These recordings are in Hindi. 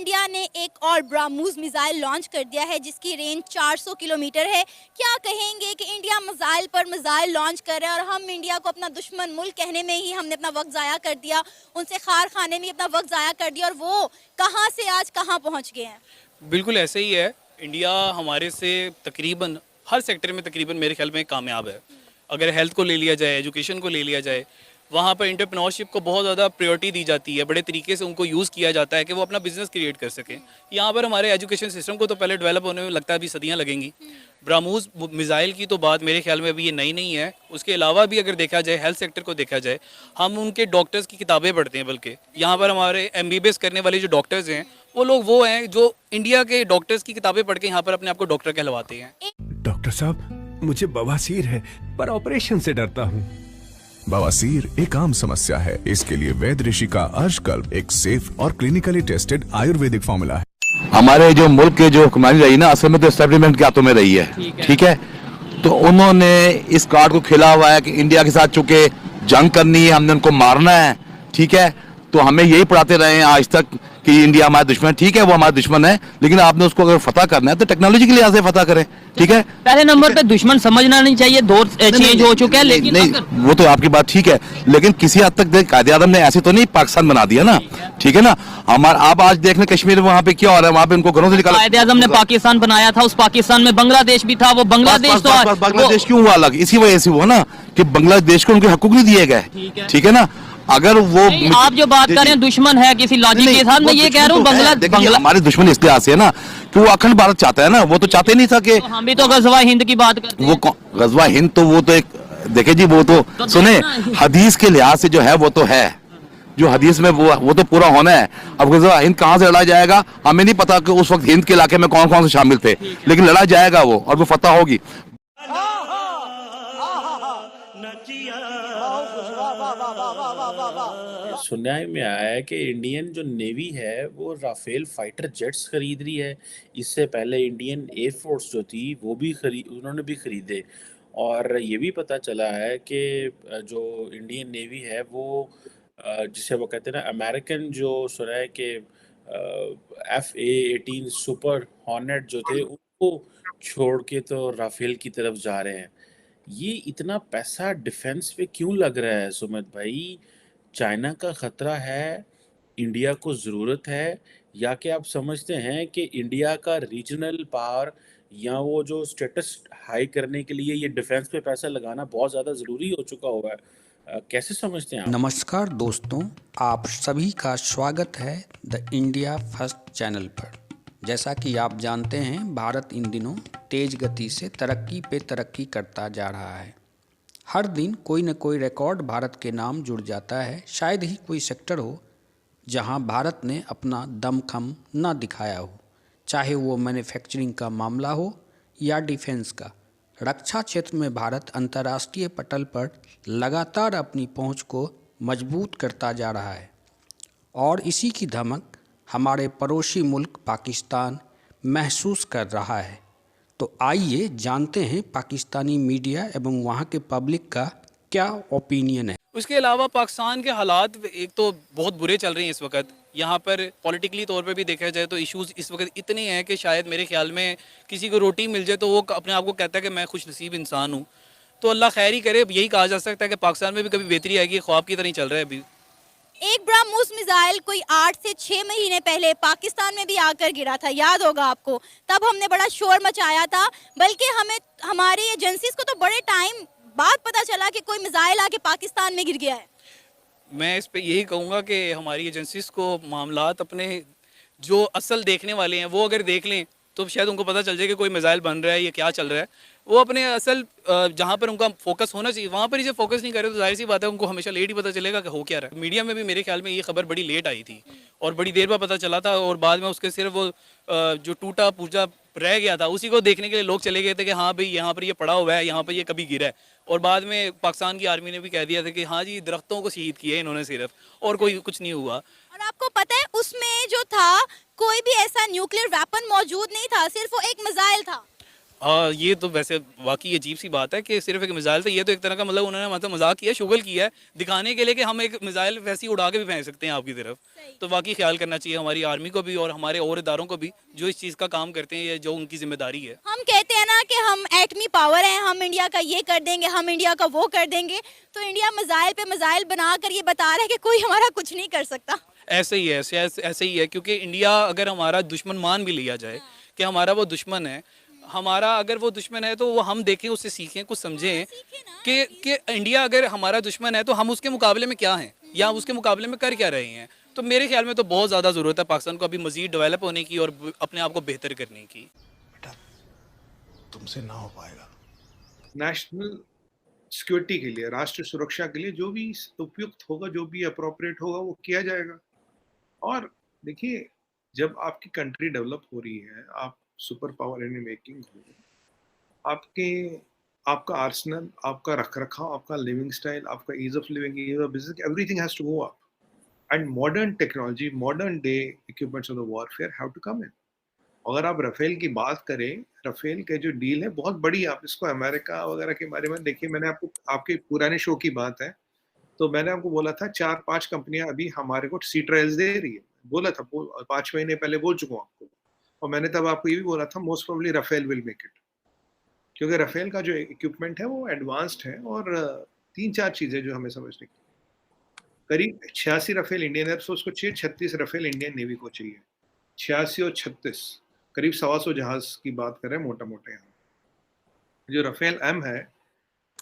इंडिया ने एक और ब्रह्मोस मिसाइल लॉन्च कर दिया है जिसकी रेंज 400 किलोमीटर है। क्या कहेंगे कि इंडिया मिसाइल पर मिसाइल लॉन्च कर रहा है और हम इंडिया को अपना दुश्मन मुल्क कहने में ही हमने अपना वक्त ज़ाया कर दिया, उनसे खार खाने में अपना वक्त ज़ाया कर दिया और वो कहाँ से आज कहाँ पहुँच गए हैं। बिल्कुल ऐसे ही है। इंडिया हमारे से तकरीबन हर सेक्टर में तकरीबन मेरे ख्याल में कामयाब है। अगर हेल्थ को ले लिया जाए, एजुकेशन को ले लिया जाए, वहाँ पर एंटरप्रेन्योरशिप को बहुत ज़्यादा प्रायोरिटी दी जाती है। बड़े तरीके से उनको यूज़ किया जाता है कि वो अपना बिजनेस क्रिएट कर सकें। यहाँ पर हमारे एजुकेशन सिस्टम को तो पहले डेवलप होने में लगता है अभी सदियाँ लगेंगी। ब्रह्मोस मिसाइल की तो बात मेरे ख्याल में अभी ये नई नहीं है। उसके अलावा भी अगर देखा जाए, हेल्थ सेक्टर को देखा जाए, हम उनके डॉक्टर्स की किताबें पढ़ते हैं। बल्कि यहाँ पर हमारे MBBS करने वाले जो डॉक्टर्स हैं वो हैं जो इंडिया के डॉक्टर्स की किताबें पढ़ के यहाँ पर अपने आप को डॉक्टर कहलवाते हैं। डॉक्टर साहब, मुझे बवासीर है पर ऑपरेशन से डरता हूँ। बवासीर एक आम समस्या है। इसके लिए वैद्य ऋषि का अर्शकल्प एक सेफ और क्लिनिकली टेस्टेड आयुर्वेदिक फॉर्मूला है। हमारे जो मुल्क के जो हुक्मरानी रही ना, असल में तो एस्टेब्लिशमेंट के हाथों में रही है। ठीक है, तो उन्होंने इस कार्ड को खेला हुआ है कि इंडिया के साथ चूंकि जंग करनी है, हमने उनको मारना है। ठीक है, तो हमें यही पढ़ाते रहे हैं आज तक कि इंडिया हमारा दुश्मन है। ठीक है, वो हमारा दुश्मन है, लेकिन आपने उसको अगर फतह करना है तो टेक्नोलॉजी के लिहाज से फतह करें। ठीक है, पहले नंबर पे दुश्मन समझना नहीं चाहिए, दौर चेंज हो चुका है। लेकिन नहीं, वो तो आपकी बात ठीक है, लेकिन किसी हद तक कायदे आज़म ने ऐसे तो नहीं पाकिस्तान बना दिया ना। ठीक है ना, हमारा आप आज देख लें कश्मीर में वहाँ पे क्या हो रहा है, वहाँ पे उनको घरों से निकाला। कायदे आज़म ने पाकिस्तान बनाया था, उस पाकिस्तान में बांग्लादेश भी था। वो बांग्लादेश तो बांग्लादेश क्यों हुआ अलग? इसी वजह से हुआ ना कि बांग्लादेश को उनके हकूक नहीं दिए गए। ठीक है ना, अगर वो आप जो बात कर रहे हैं दुश्मन है किसी लॉजिक के साथ, मैं ये कह रहा हूँ बांग्लादेश हमारे दुश्मन इसलिए आसे है ना कि वो अखंड भारत चाहता है ना। वो तो चाहते नहीं था कि हम भी तो गजवा हिंद की बात करते हैं। वो गजवा हिंद तो वो तो एक देखे जी, वो तो सुने हदीस के लिहाज से जो है वो तो है, जो हदीस में वो तो पूरा होना है। अब गजवा हिंद कहाँ से लड़ा जाएगा हमें नहीं पता कि उस वक्त हिंद के इलाके में कौन कौन से शामिल थे, लेकिन लड़ा जाएगा वो और वो फतह होगी। सुनने में आया है कि इंडियन जो नेवी है वो राफेल फाइटर जेट्स खरीद रही है। इससे पहले इंडियन एयरफोर्स जो थी वो भी उन्होंने भी खरीदे। और ये भी पता चला है कि जो इंडियन नेवी है वो जिसे वो कहते हैं ना अमेरिकन, जो सुना है कि FA-18 सुपर हॉर्नेट जो थे उनको छोड़ के तो राफेल की तरफ जा रहे हैं। ये इतना पैसा डिफेंस पे क्यों लग रहा है सुमित भाई? चाइना का खतरा है, इंडिया को ज़रूरत है, या कि आप समझते हैं कि इंडिया का रीजनल पावर या वो जो स्टेटस हाई करने के लिए ये डिफेंस पे पैसा लगाना बहुत ज़्यादा ज़रूरी हो चुका हुआ है? कैसे समझते हैं आप? नमस्कार दोस्तों, आप सभी का स्वागत है द इंडिया फर्स्ट चैनल पर। जैसा कि आप जानते हैं, भारत इन दिनों तेज गति से तरक्की पे तरक्की करता जा रहा है। हर दिन कोई न कोई रिकॉर्ड भारत के नाम जुड़ जाता है। शायद ही कोई सेक्टर हो जहां भारत ने अपना दमखम न दिखाया हो, चाहे वो मैन्युफैक्चरिंग का मामला हो या डिफेंस का। रक्षा क्षेत्र में भारत अंतर्राष्ट्रीय पटल पर लगातार अपनी पहुंच को मजबूत करता जा रहा है और इसी की धमक हमारे पड़ोसी मुल्क पाकिस्तान महसूस कर रहा है। तो आइए जानते हैं पाकिस्तानी मीडिया एवं वहाँ के पब्लिक का क्या ओपिनियन है। उसके अलावा पाकिस्तान के हालात एक तो बहुत बुरे चल रहे हैं इस वक्त। यहाँ पर पॉलिटिकली तौर पे भी देखा जाए तो इश्यूज इस वक्त इतने हैं कि शायद मेरे ख्याल में किसी को रोटी मिल जाए तो वो अपने आप को कहता है कि मैं खुश नसीब इंसान हूँ। तो अल्लाह खैर ही करे। यही कहा जा सकता है कि पाकिस्तान में भी कभी बेहतरी आएगी, ख्वाब की तरह ही चल रहा है अभी। एक ब्रह्मोस मिसाइल कोई 8 से 6 महीने पहले पाकिस्तान में भी आकर गिरा था, याद होगा आपको। तब हमने बड़ा शोर मचाया था, बल्कि हमें हमारी एजेंसीज को तो बड़े टाइम बाद पता चला कि कोई मिसाइल आके पाकिस्तान में गिर गया है। मैं इस पे यही कहूँगा कि हमारी एजेंसीज को मामलात अपने जो असल देखने वाले हैं वो अगर देख लें तो शायद उनको पता चल जाए कि कोई मिसाइल बन रहा है या क्या चल रहा है। वो अपने असल जहाँ पर उनका फोकस होना चाहिए वहाँ पर ही जब फोकस नहीं करे तो जाहिर सी बात है उनको हमेशा लेट ही पता चलेगा कि हो क्या रहा है। मीडिया में भी मेरे ख्याल में ये खबर बड़ी लेट आई थी और बड़ी देर बाद पता चला था, और बाद में उसके सिर्फ वो जो टूटा पूजा रह गया था उसी को देखने के लिए लोग चले गए थे कि हाँ भाई यहाँ पर ये पड़ा हुआ है, यहाँ पर ये कभी गिरा है। और बाद में पाकिस्तान की आर्मी ने भी कह दिया था कि हाँ जी दरख्तों को शहीद किए इन्होंने सिर्फ, और कोई कुछ नहीं हुआ। और आपको पता है उसमें जो था कोई भी ऐसा न्यूक्लियर वेपन मौजूद नहीं था, सिर्फ वो एक मिसाइल था। हाँ, ये तो वैसे वाकई अजीब सी बात है कि सिर्फ एक मिसाइल था। ये तो एक तरह का मतलब उन्होंने मतलब मजाक किया, शुगल किया है, दिखाने के लिए कि हम एक मिसाइल वैसी उड़ा के भी फेंक सकते हैं आपकी तरफ। तो वाकई ख्याल करना चाहिए हमारी आर्मी को भी और हमारे और इदारों को भी जो इस चीज़ का काम करते हैं, या जो उनकी जिम्मेदारी है। हम कहते हैं ना कि हम एटमी पावर हैं, हम इंडिया का ये कर देंगे, हम इंडिया का वो कर देंगे, तो इंडिया मिसाइल पे मिसाइल बनाकर ये बता रहा है कि कोई हमारा कुछ नहीं कर सकता। ऐसे ही है, ऐसे ही है, क्योंकि इंडिया अगर हमारा दुश्मन मान भी लिया जाए कि हमारा वो दुश्मन है, हमारा अगर वो दुश्मन है तो वो हम देखें, उससे सीखें, कुछ समझें कि इंडिया अगर हमारा दुश्मन है तो हम उसके मुकाबले में क्या हैं या उसके मुकाबले में कर क्या रहे हैं। तो मेरे ख्याल में तो बहुत ज़्यादा ज़रूरत है पाकिस्तान को अभी मज़ीद डेवलप होने की और अपने आप को बेहतर करने की। तुमसे ना हो पाएगा। नेशनल सिक्योरिटी के लिए, राष्ट्रीय सुरक्षा के लिए जो भी उपयुक्त होगा, जो भी अप्रोप्रिएट होगा, वो किया जाएगा। और देखिए, जब आपकी कंट्री डेवलप हो रही है, आप सुपर पावर इन मेकिंग हो, आपके आपका आर्सेनल, आपका रखरखाव, आपका लिविंग स्टाइल, आपका ease of living, ease of business, everything has to go up. And modern technology, modern day equipments of the warfare have to come in. अगर आप राफेल की बात करें, राफेल के जो डील है बहुत बड़ी है। आप इसको अमेरिका वगैरह के बारे में देखिए, मैंने आपको आपके पुराने शो की बात है, तो मैंने आपको बोला था 4-5 कंपनियां अभी हमारे को सी ट्रायल्स दे रही है, बोला था 5 महीने पहले बोल चुका हूँ आपको। और मैंने तब आपको ये भी बोला था most probably Rafale will make it, क्योंकि राफेल का जो इक्विपमेंट है वो एडवांस्ड है। और 3-4 चीजें जो हमें समझने की, करीब 86 राफेल इंडियन एयरफोर्स को चाहिए, 36 राफेल इंडियन नेवी को चाहिए। 86 और 36 करीब 125 जहाज की बात कर रहे हैं मोटा मोटा। यहाँ जो राफेल एम है,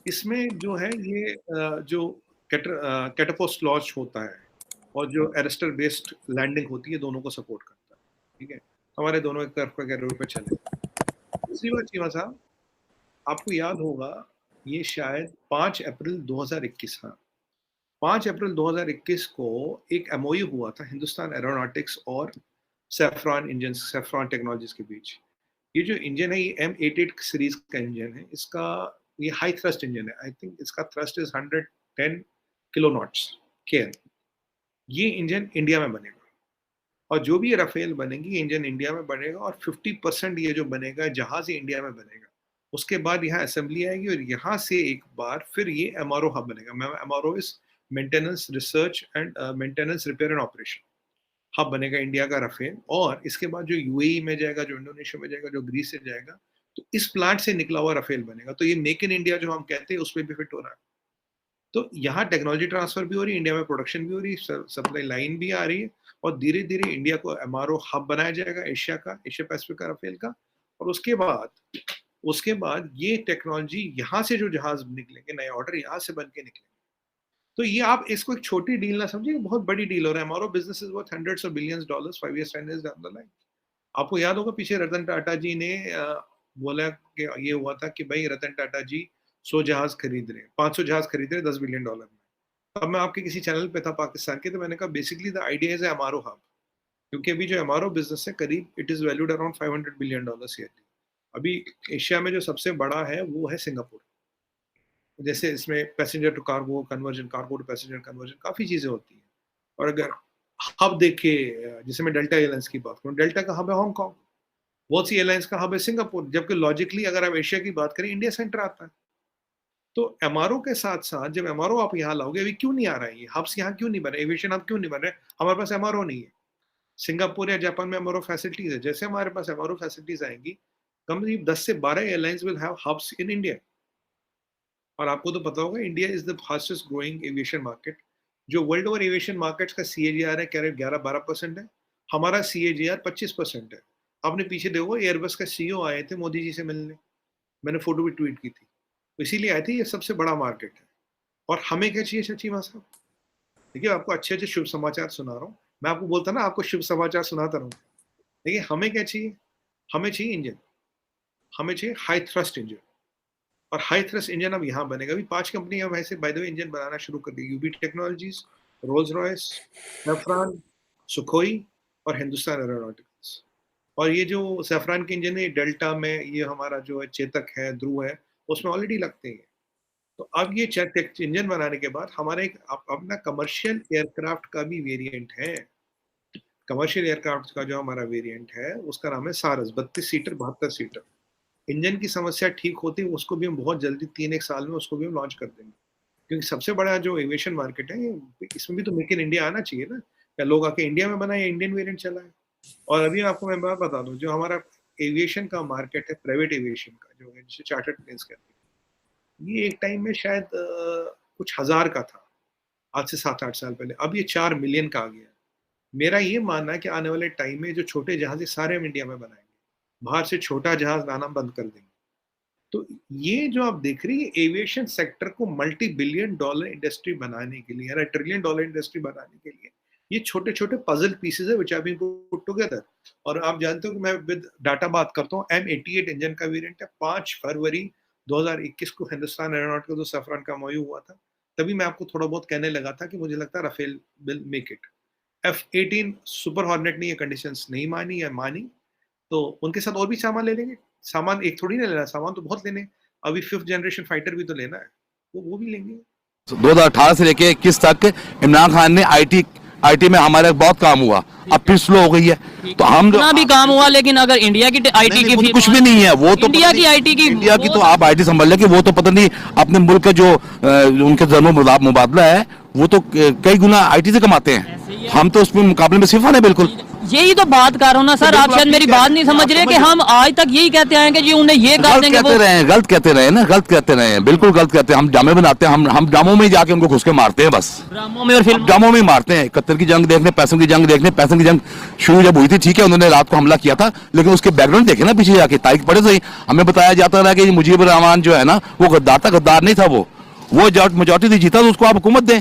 इसमें जो है ये जो कैटापोस्ट लॉन्च होता है और जो एरेस्टर बेस्ड लैंडिंग होती है, दोनों को सपोर्ट करता है। ठीक है, हमारे दोनों एक तरफ का कैरियर पे चले। दूसरी बात चीमा साहब, आपको याद होगा ये शायद 5 अप्रैल 2021, हाँ 5 अप्रैल 2021 को एक एमओयू हुआ था हिंदुस्तान एरोनॉटिक्स और सेफ्रॉन इंजन, सेफ्रॉन टेक्नोलॉजीज के बीच। ये जो इंजन है ये M88 सीरीज का इंजन है। इसका ये हाई थ्रस्ट इंजन है। आई थिंक इसका thrust is 110 kilo knots care. ये इंजन इंडिया में बनेगा और जो भी ये राफेल बनेगी, ये इंजन इंडिया में बनेगा और 50% ये जो बनेगा जहाज ही इंडिया में बनेगा। उसके बाद यहाँ असेंबली आएगी और यहाँ से एक बार फिर ये एमआरओ हब बनेगा। MRO is maintenance research and maintenance repair and operation hub बनेगा इंडिया का राफेल। और इसके बाद जो यूएई में जाएगा, जो इंडोनेशिया में जाएगा, जो ग्रीस से जाएगा, तो इस प्लांट से निकला हुआ राफेल बनेगा। तो ये मेक इन इंडिया जो हम कहते हैं उस पर भी फिट हो रहा है। तो यहाँ टेक्नोलॉजी ट्रांसफर भी हो रही है, इंडिया में प्रोडक्शन भी हो रही है, सप्लाई लाइन भी आ रही है और धीरे धीरे इंडिया को एमआरओ हब बनाया जाएगा एशिया का, एशिया पैसिफिक का राफेल का। और उसके बाद ये टेक्नोलॉजी यहाँ से जो जहाज निकलेंगे, नए ऑर्डर यहाँ से बन के निकलेंगे। तो ये आप इसको एक छोटी डील ना समझिए, बहुत बड़ी डील हो रहा है। MRO business is worth hundreds of billions dollars 5 years 10 years down the line. आपको याद होगा पीछे रतन टाटा जी ने बोला कि ये हुआ था कि भाई रतन टाटा जी 100 जहाज खरीद रहे हैं, 500 जहाज खरीद रहे हैं $10 बिलियन में। अब मैं आपके किसी चैनल पे था पाकिस्तान के, तो मैंने कहा basically the idea is MRO hub, क्योंकि अभी जो एमआरओ बिजनेस है करीब it is valued around $500 billion yearly. अभी एशिया में जो सबसे बड़ा है वो है सिंगापुर। जैसे इसमें passenger to cargo conversion, cargo to passenger conversion, काफ़ी चीज़ें होती हैं। और अगर हब देखे, जैसे मैं डेल्टा एयरलाइंस की बात करूँ, डेल्टा का हब है हांगकॉन्ग, बहुत सी एयरलाइंस का हब है सिंगापुर, जबकि लॉजिकली अगर आप एशिया की बात करें इंडिया सेंटर आता है। तो एमआरओ के साथ साथ जब एमआरओ आप यहाँ लाओगे, अभी क्यों नहीं आ रहा है ये हब्स, यहाँ क्यों नहीं बन रहे, एविएशन हब क्यों नहीं बन रहे? हमारे पास एमआरओ नहीं है। सिंगापुर या जापान में एमआरओ फैसिलिटीज है, जैसे हमारे पास एमआरओ फैसिलिटीज आएंगी, करीब 10 से 12 airlines will have hubs in India. और आपको तो पता होगा India is the fastest growing aviation market. जो वर्ल्ड ओवर एविएशन मार्केट्स का CAGR है करीब 11-12% है, हमारा CAGR 25% है। आपने पीछे देखो एयरबस का CEO आए थे मोदी जी से मिलने, मैंने फोटो भी ट्वीट की थी, तो इसीलिए आए थे। ये सबसे बड़ा मार्केट है। और हमें क्या चाहिए चीमा साहब? देखिए आपको अच्छे अच्छे शुभ समाचार सुना रहा हूँ मैं, आपको बोलता ना आपको शुभ समाचार सुनाता रहूँ। देखिए हमें क्या चाहिए, हमें चाहिए इंजन, हमें चाहिए हाई थ्रस्ट इंजन। और हाई थ्रस्ट इंजन अब यहाँ बनेगा। अभी 5 कंपनियां वैसे बाय द वे इंजन बनाना शुरू कर दी, UB Technologies, Rolls Royce, Safran, Sukhoi और हिंदुस्तान एरोनॉटिक्स। और ये जो सेफ्रॉन के इंजन है डेल्टा में, ये हमारा जो है चेतक है, ध्रुव है, उसमें ऑलरेडी लगते हैं। तो अब ये इंजन बनाने के बाद हमारा एक अपना कमर्शियल एयरक्राफ्ट का भी वेरिएंट है। कमर्शियल एयरक्राफ्ट का जो हमारा वेरिएंट है उसका नाम है सारस, 32 सीटर 72 सीटर। इंजन की समस्या ठीक होती है उसको भी हम बहुत जल्दी 3-1 साल में उसको भी हम लॉन्च कर देंगे, क्योंकि सबसे बड़ा जो एविएशन मार्केट है इसमें भी तो मेक इन इंडिया आना चाहिए ना, या लोग आके इंडिया में बनाए, इंडियन वेरिएंट चलाए। और अभी आपको मैं बात बता दूं, जो हमारा एविएशन का मार्केट है, प्राइवेट एविएशन का जो है, जिसे चार्टर्ड प्लेन्स कहते हैं, ये एक टाइम में शायद कुछ हजार का था, आज से 7-8 साल पहले। अब ये 4 मिलियन का आ गया। मेरा ये मानना है कि आने वाले टाइम में जो छोटे जहाज सारे हम इंडिया में बनाएंगे, बाहर से छोटा जहाज लाना बंद कर देंगे। तो ये जो आप देख रही है एविएशन सेक्टर को $multi-billion इंडस्ट्री बनाने के लिए, या $1 ट्रिलियन इंडस्ट्री बनाने के लिए, ये छोटे छोटे पजल पीसेज है which are being put together. और आप जानते हो कि मैं विद डाटा बात करता हूँ, M88 इंजन का वेरिएंट है। 5 फरवरी 2021 को हिंदुस्तान एरोनॉटिकल जो सफरान का MOU हुआ था, तभी मैं आपको थोड़ा बहुत कहने लगा था कि मुझे लगता है Rafale will make it. F-18 super Hornet ने ये कंडीशंस नहीं मानी या मानी, तो उनके साथ और भी सामान ले लेंगे। सामान एक थोड़ी ना लेना, सामान तो बहुत लेने। अभी 5th जनरेशन फाइटर भी तो लेना है, वो भी लेंगे। 2018 से लेके 21 तक इमरान खान ने आईटी में हमारे बहुत काम हुआ, अब फिर स्लो हो गई है। तो हम इतना भी काम हुआ, लेकिन अगर इंडिया की आईटी की कुछ भी नहीं है, वो तो इंडिया की आईटी की, इंडिया की तो आप आईटी समझ लें कि वो तो पता नहीं अपने मुल्क का जो उनके जन्म मुबादला है वो तो कई गुना आईटी से कमाते हैं। हम तो उसमें मुकाबले में सिफर है बिल्कुल। यही तो बात कर रहा हूँ ना सर, आप शायद मेरी बात नहीं समझ रहे कि हम आज तक यही कहते आए कि जी उन्हें ये कर देंगे, गलत कहते रहे ना, गलत कहते रहे हैं, बिल्कुल गलत कहते हैं। हम ड्रामे बनाते हैं, हम ड्रामों में ही जाके उनको घुस के मारते हैं, बस ड्रामों में और फिल्म ड्रामों में ही मारते हैं। 71 की जंग देखने, पैसों की जंग देखने, पैसों की जंग शुरू जब हुई थी, ठीक है, उन्होंने रात को हमला किया था, लेकिन उसके बैकग्राउंड देखे ना, पीछे जाके तारीख पढ़े तो हमें बताया जाता रहा कि मुजीबुर रहमान जो है ना वो गद्दार था। गद्दार नहीं था, वो मेजॉरिटी जीता तो उसको आप हुकूमत दें,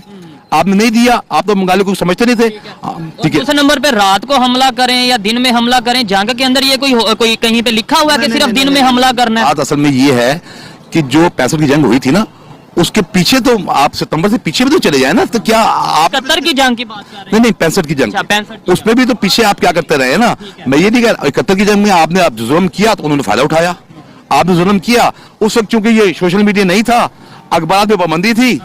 आपने नहीं दिया। आप तो बंगाली को समझते नहीं थे, ठीक है। दूसरे नंबर पे रात को हमला करें या दिन में हमला करें, जंग के अंदर ये कोई कहीं पे लिखा हुआ है कि सिर्फ दिन में हमला करना है? बात असल में ये है कि जो 65 की जंग हुई थी ना, उसके पीछे तो आप सितंबर से पीछे भी तो चले जाए ना, तो क्या आप 71 की जंग की बात कर रहे हैं? नहीं 65 की जंग, 65 उसमें भी तो पीछे आप क्या करते रहे ना। मैं ये नहीं कह रहा, 71 की जंग में आपने जुल्म किया तो उन्होंने फायदा उठाया, आपने जुल्म किया। उस वक्त चूंकि ये सोशल मीडिया नहीं था, अखबार में पाबंदी थी,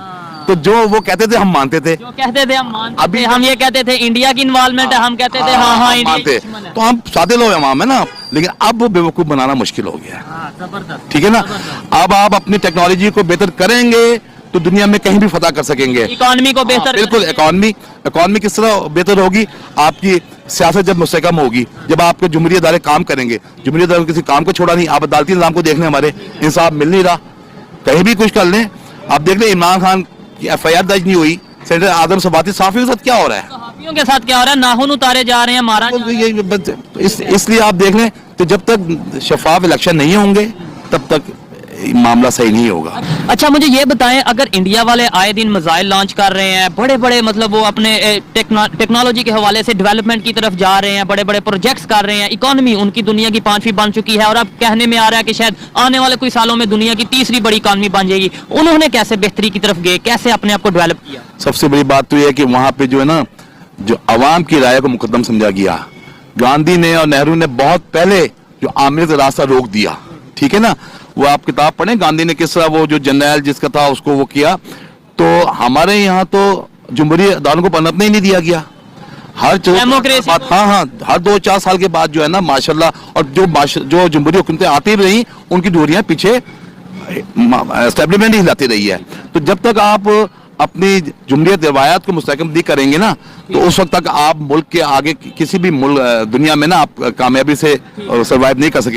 तो जो वो कहते थे हम मानते थे, जो कहते थे हम मानते अभी हम ये कहते थे इंडिया की इन्वॉल्वमेंट है, हम कहते थे हाँ मानते, तो हम सादे लोग इमाम है ना। लेकिन अब वो बेवकूफ बनाना मुश्किल हो गया है, ठीक है ना। अब आप अपनी टेक्नोलॉजी को बेहतर करेंगे तो दुनिया में कहीं भी फतह कर सकेंगे। इकोनॉमी को बेहतर, बिल्कुल। इकोनॉमी किस तरह बेहतर होगी? आपकी सियासत जब मुस्तकम होगी, जब आपके जुमहरी अदारे काम करेंगे। जुमहरी अदारे किसी काम को छोड़ा नहीं, आप अदालती निज़ाम को देख लें, हमारे इंसाफ मिल नहीं रहा, कहीं भी कुछ कर लें। आप देख लें इमरान खान की FIR दर्ज नहीं हुई, सेनेटर आदम सबाती सहाफियों के साथ क्या हो रहा है, सहाफियों के साथ क्या हो रहा है, नाखून उतारे जा रहे हैं, मारा जा रहा है। इसलिए आप देख लें, तो जब तक शफाफ इलेक्शन नहीं होंगे तब तक मामला सही नहीं होगा। अच्छा मुझे ये बताएं, अगर इंडिया वाले आए दिन मिसाइल लॉन्च कर रहे हैं, बड़े बड़े मतलब वो अपने टेक्नोलॉजी के हवाले से डेवलपमेंट की तरफ जा रहे हैं, बड़े बड़े प्रोजेक्ट्स कर रहे हैं, इकोनॉमी उनकी दुनिया की 5वीं बन चुकी है, और अब कहने में आ रहा है कि शायद आने वाले कुछ सालों में दुनिया की 3री बड़ी इकोनॉमी बन जाएगी। उन्होंने कैसे बेहतरी की तरफ गए, कैसे अपने आप को डेवलप किया? सबसे बड़ी बात तो यह है कि वहां पे जो है ना, जो अवाम की राय को मुकद्दम समझा गया। गांधी ने और नेहरू ने बहुत पहले जो आमिर का रास्ता रोक दिया, ठीक है ना। वो आप किताब पढ़ें, गांधी ने किस तरह वो जो जनरल जिसका था उसको वो किया। तो हमारे यहाँ तो जुमहूरी अदालतों को पनपने ही नहीं दिया गया। हर हर 2-4 साल के बाद जो है ना माशाल्लाह, और जो जुमहूरी हुकूमतें आती रही उनकी दूरियां पीछे एस्टेब्लिशमेंट ही हिलाती रही है। तो जब तक आप अपनी जुमहूरियत रवायात को मुस्तहकम नहीं करेंगे ना, तो उस वक्त तक आप मुल्क के आगे किसी भी दुनिया में ना आप कामयाबी से सर्वाइव नहीं कर सकेंगे।